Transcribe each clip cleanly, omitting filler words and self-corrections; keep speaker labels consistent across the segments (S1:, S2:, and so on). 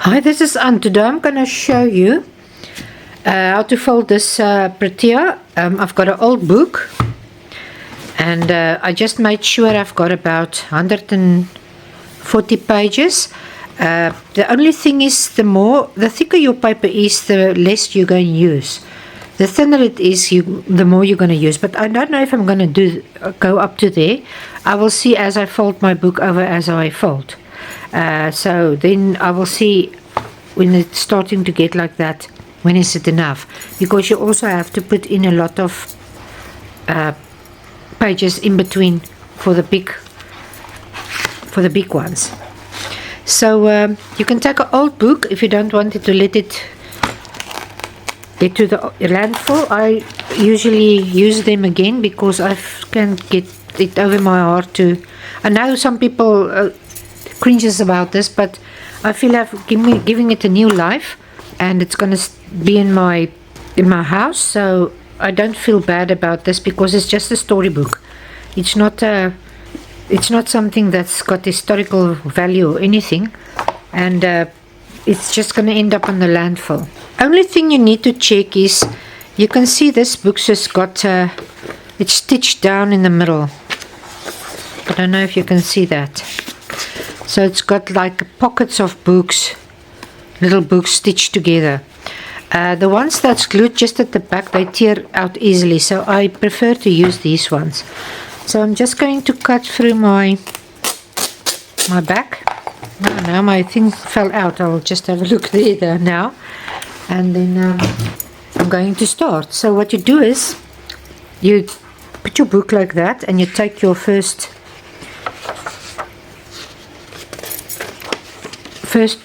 S1: Hi, this is Anne. Today I'm going to show you how to fold this Protea. I've got an old book and I just made sure I've got about 140 pages. The only thing is the thicker your paper is, the less you're going to use. The thinner it is, the more you're going to use. But I don't know if I'm going to go up to there. I will see as I fold my book over as I fold. So then I will see when it's starting to get like that, when is it enough, because you also have to put in a lot of pages in between for the big ones. So you can take an old book if you don't want it to let it get to the landfill. I usually use them again because I can't get it over my heart to. I know some people cringes about this, but I feel I've giving it a new life, and it's going to be in my house, so I don't feel bad about this because it's just a storybook. It's not something that's got historical value or anything, and it's just going to end up on the landfill. Only thing you need to check is, you can see this book's just got it's stitched down in the middle. I don't know if you can see that. So it's got like pockets of books, little books stitched together. The ones that's glued just at the back, they tear out easily, so I prefer to use these ones. So I'm just going to cut through my back. Oh, now my thing fell out. I'll just have a look there now. And then I'm going to start. So what you do is, you put your book like that, and you take your first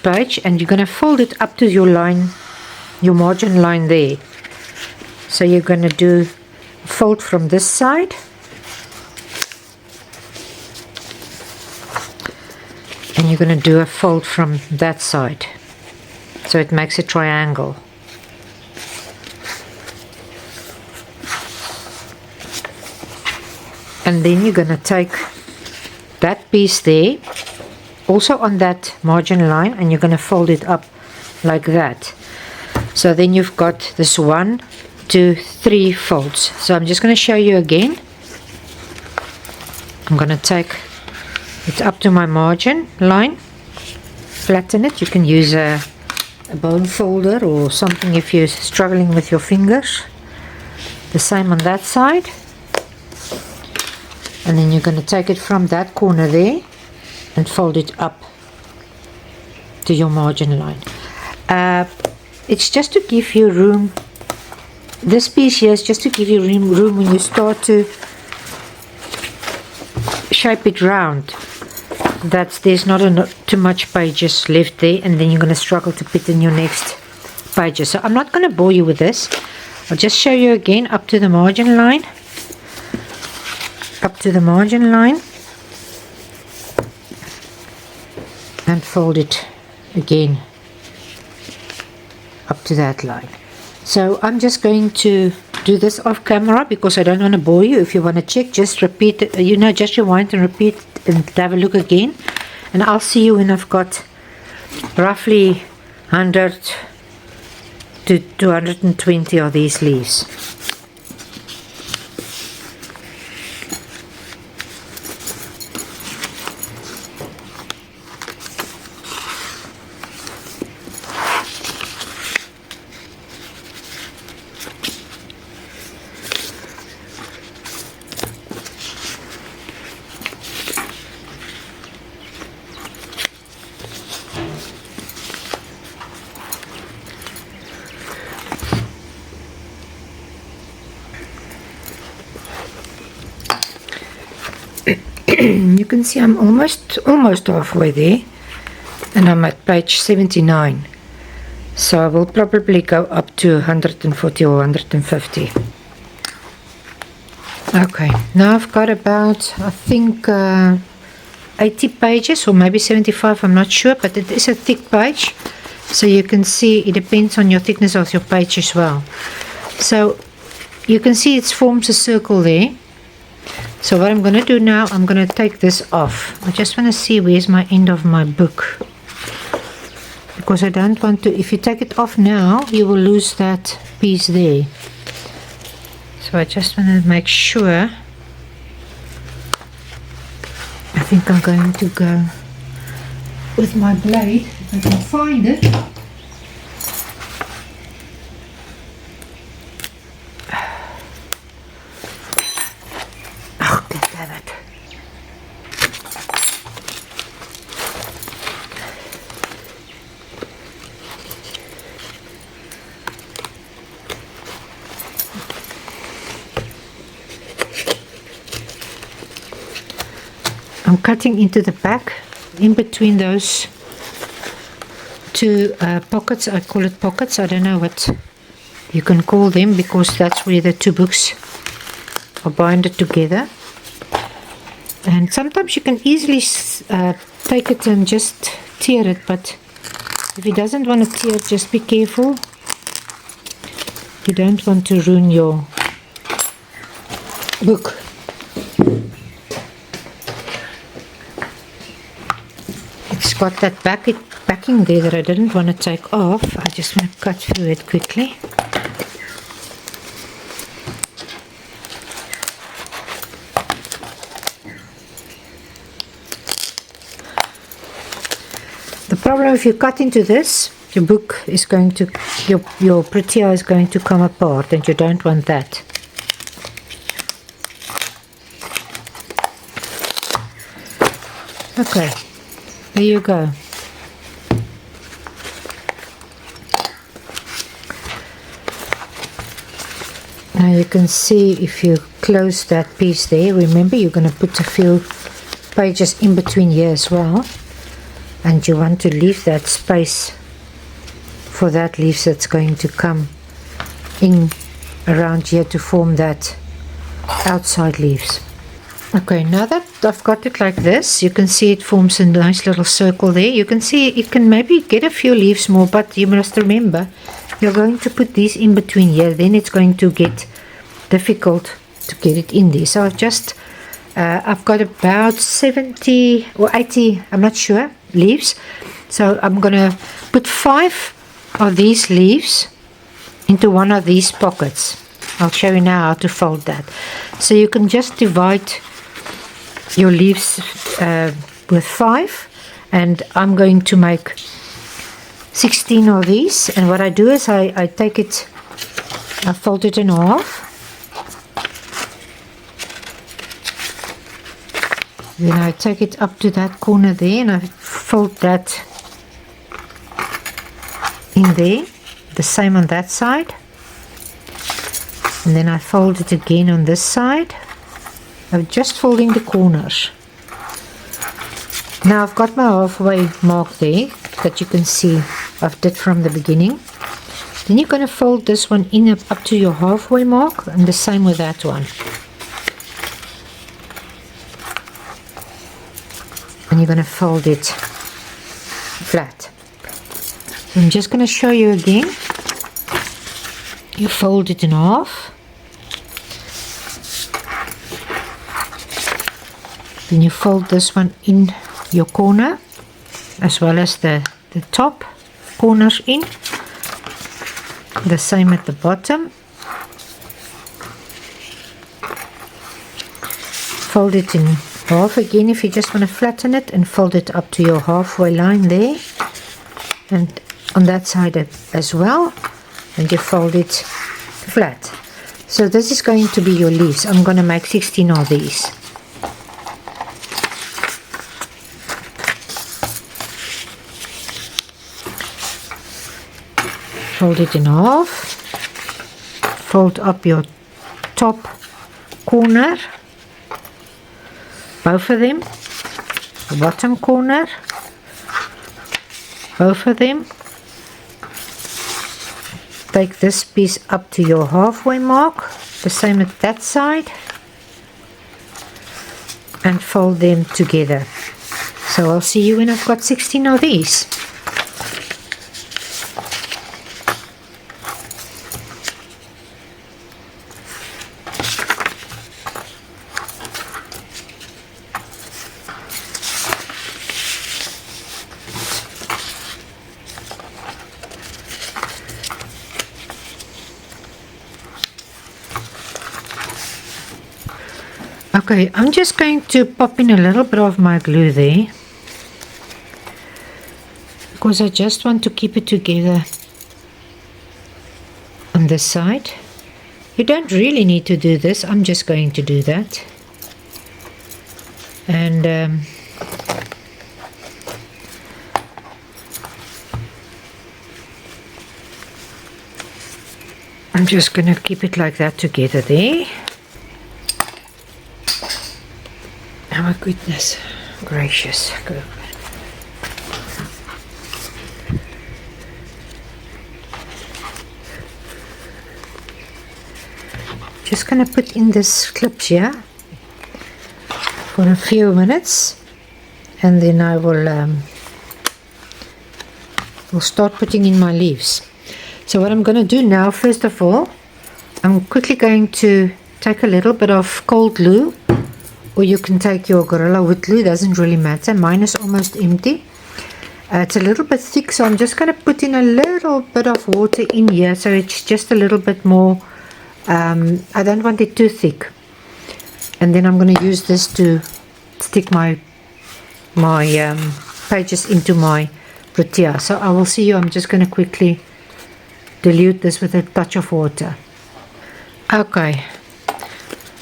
S1: page, and you're going to fold it up to your line, your margin line there. So you're going to do fold from this side, and you're going to do a fold from that side, so it makes a triangle. And then you're going to take that piece there, also on that margin line, and you're going to fold it up like that. So then you've got this 1, 2, 3 folds. So I'm just going to show you again. I'm going to take it up to my margin line, flatten it. You can use a bone folder or something if you're struggling with your fingers. The same on that side. And then you're going to take it from that corner there and fold it up to your margin line. It's just to give you room. This piece here is just to give you room when you start to shape it round, that there's not too much pages left there, and then you're going to struggle to put in your next pages. So I'm not going to bore you with this. I'll just show you again up to the margin line. Up to the margin line, and fold it again up to that line. So I'm just going to do this off camera because I don't want to bore you. If you want to check, just repeat it, just rewind and repeat and have a look again, and I'll see you when I've got roughly 100 to 220 of these leaves. You can see I'm almost halfway there, and I'm at page 79. So I will probably go up to 140 or 150. Okay, now I've got about, I think, 80 pages or maybe 75, I'm not sure, but it is a thick page. So you can see it depends on your thickness of your page as well. So you can see it forms a circle there. So what I'm going to do now, I'm going to take this off. I just want to see where's my end of my book. because I don't want to, if you take it off now, you will lose that piece there. So I just want to make sure. I think I'm going to go with my blade, if I can find it. Oh, damn it. I'm cutting into the back, in between those two pockets. I call it pockets. I don't know what you can call them, because that's where the two books are binded together. And sometimes you can easily take it and just tear it, but if it doesn't want to tear, just be careful. You don't want to ruin your book. It's got that backing there that I didn't want to take off. I just want to cut through it quickly. The problem if you cut into this, your book is going to, your Protea is going to come apart, and you don't want that. Okay. There you go. Now you can see if you close that piece there, remember you're going to put a few pages in between here as well, and you want to leave that space for that leaf that's going to come in around here to form that outside leaves. Okay, now that I've got it like this, you can see it forms a nice little circle there. You can see it can maybe get a few leaves more, but you must remember you're going to put these in between here, then it's going to get difficult to get it in there. So I've got about 70 or 80, I'm not sure, leaves. So I'm going to put 5 of these leaves into one of these pockets. I'll show you now how to fold that. So you can just divide your leaves with 5, and I'm going to make 16 of these. And what I do is I take it, I fold it in half, then I take it up to that corner there and I fold that in there, the same on that side, and then I fold it again on this side. I'm just folding the corners. Now I've got my halfway mark there that you can see I've did from the beginning. Then you're going to fold this one in up to your halfway mark, and the same with that one. And you're going to fold it flat. I'm just going to show you again. You fold it in half. Then you fold this one in your corner, as well as the top corners in. The same at the bottom. Fold it in half again if you just want to flatten it, and fold it up to your halfway line there, and on that side as well, and you fold it flat. So this is going to be your leaves. I'm going to make 16 of these. Fold it in half, fold up your top corner, both of them, the bottom corner, both of them. Take this piece up to your halfway mark, the same at that side, and fold them together. So I'll see you when I've got 16 of these. Okay, I'm just going to pop in a little bit of my glue there, because I just want to keep it together on this side. You don't really need to do this, I'm just going to do that. And I'm just going to keep it like that together there. Oh my goodness gracious. Good. Just going to put in this clips here for a few minutes, and then I will start putting in my leaves. So what I'm going to do now, first of all, I'm quickly going to take a little bit of cold glue, or you can take your Gorilla Wood glue, doesn't really matter. Mine is almost empty. It's a little bit thick, so I'm just going to put in a little bit of water in here, so it's just a little bit more. I don't want it too thick. And then I'm going to use this to stick my pages into my Protea. So I will see you. I'm just going to quickly dilute this with a touch of water. Okay,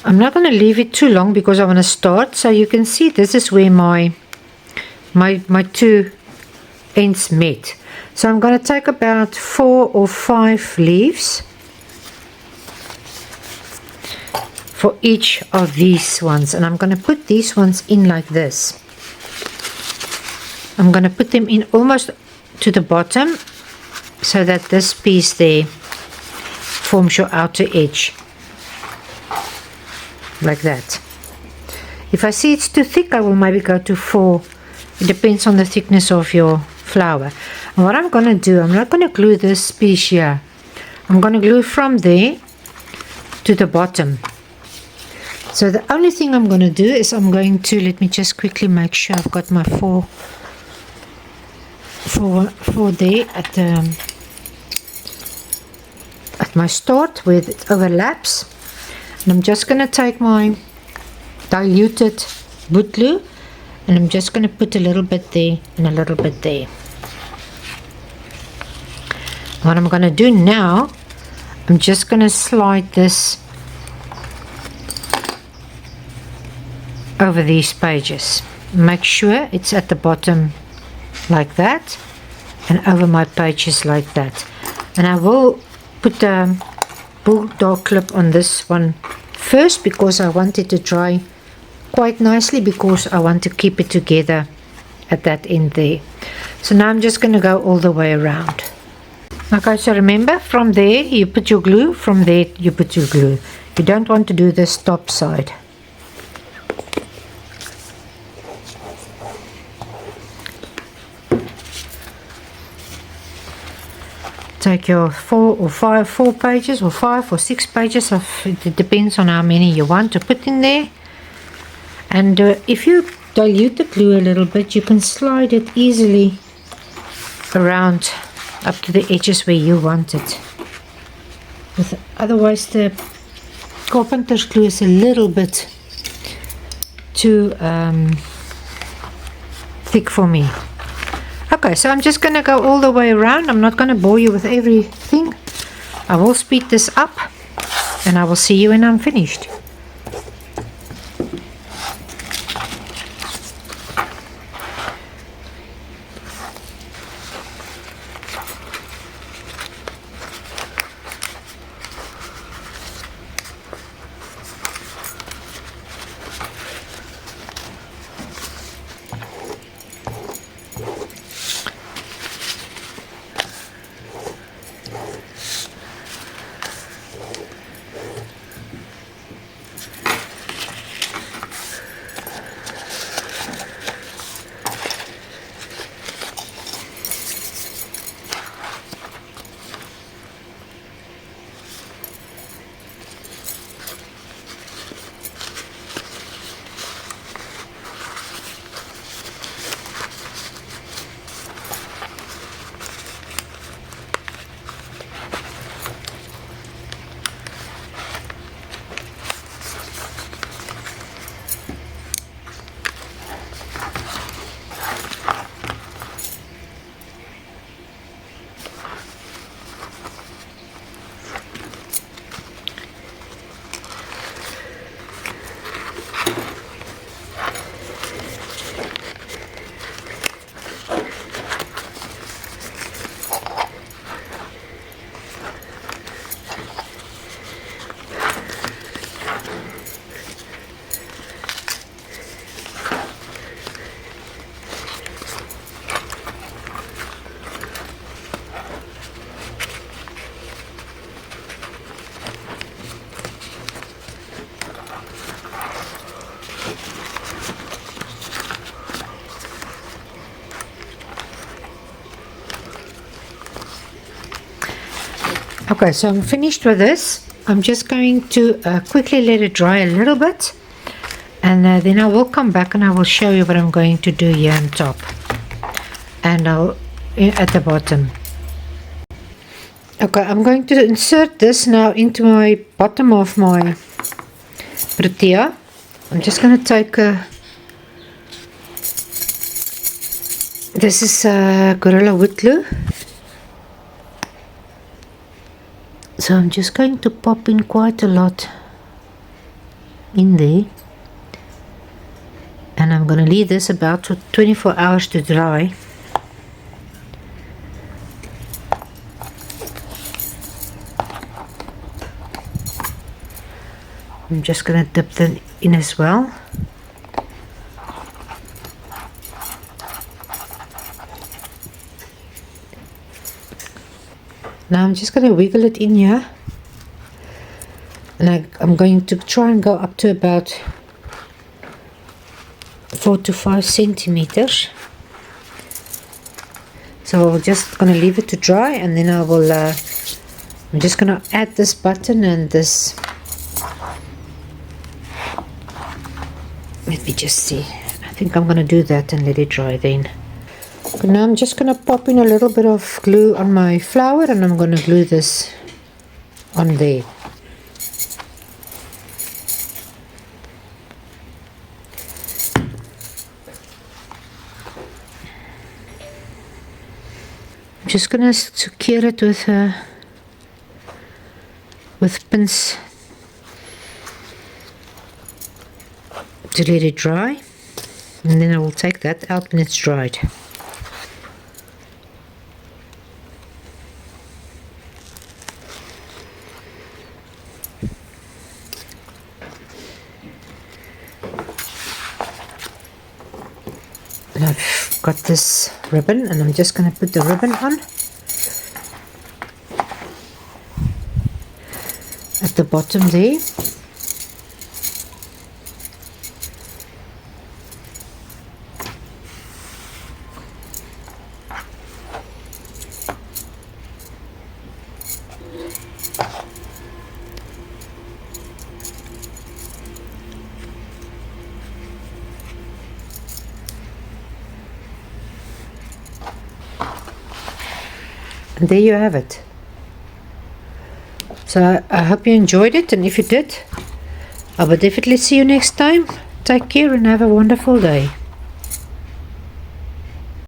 S1: I'm not going to leave it too long because I want to start. So you can see this is where my two ends met. So I'm going to take about 4 or 5 leaves for each of these ones, and I'm going to put these ones in like this. I'm going to put them in almost to the bottom, so that this piece there forms your outer edge, like that. If I see it's too thick, I will maybe go to 4. It depends on the thickness of your flower. And what I'm going to do, I'm not going to glue this piece here. I'm going to glue from there to the bottom. So the only thing I'm going to do is I'm going to, let me just quickly make sure I've got my 4 there at my start where it overlaps. And I'm just going to take my diluted wood glue, and I'm just going to put a little bit there and a little bit there. What I'm going to do now, I'm just going to slide this over these pages. Make sure it's at the bottom like that, and over my pages like that. And I will put a bulldog clip on this one first, because I want it to dry quite nicely, because I want to keep it together at that end there. So now I'm just going to go all the way around. Okay, so remember, from there you put your glue, from there you put your glue. You don't want to do this top side. Take your 4 pages or 5 or 6 pages of, it depends on how many you want to put in there. And if you dilute the glue a little bit, you can slide it easily around up to the edges where you want it. Otherwise the carpenter's glue is a little bit too thick for me. Okay, so I'm just going to go all the way around. I'm not going to bore you with everything. I will speed this up, and I will see you when I'm finished. Okay, so I'm finished with this. I'm just going to quickly let it dry a little bit, and then I will come back and I will show you what I'm going to do here on top and I'll at the bottom. Okay, I'm going to insert this now into my bottom of my Protea. I'm just going to take this is Gorilla Wood Glue. So I'm just going to pop in quite a lot in there, and I'm going to leave this about 24 hours to dry. I'm just going to dip them in as well. Now I'm just going to wiggle it in here, and I'm going to try and go up to about 4 to 5 centimeters. So I'm just going to leave it to dry, and then I will I'm just going to add this button and this. Let me just see. I think I'm going to do that and let it dry then. Okay, now I'm just going to pop in a little bit of glue on my flower, and I'm going to glue this on there. I'm just going to secure it with pins to let it dry, and then I will take that out when it's dried. And I've got this ribbon, and I'm just going to put the ribbon on at the bottom there. And there you have it. So I hope you enjoyed it, and if you did, I will definitely see you next time. Take care and have a wonderful day.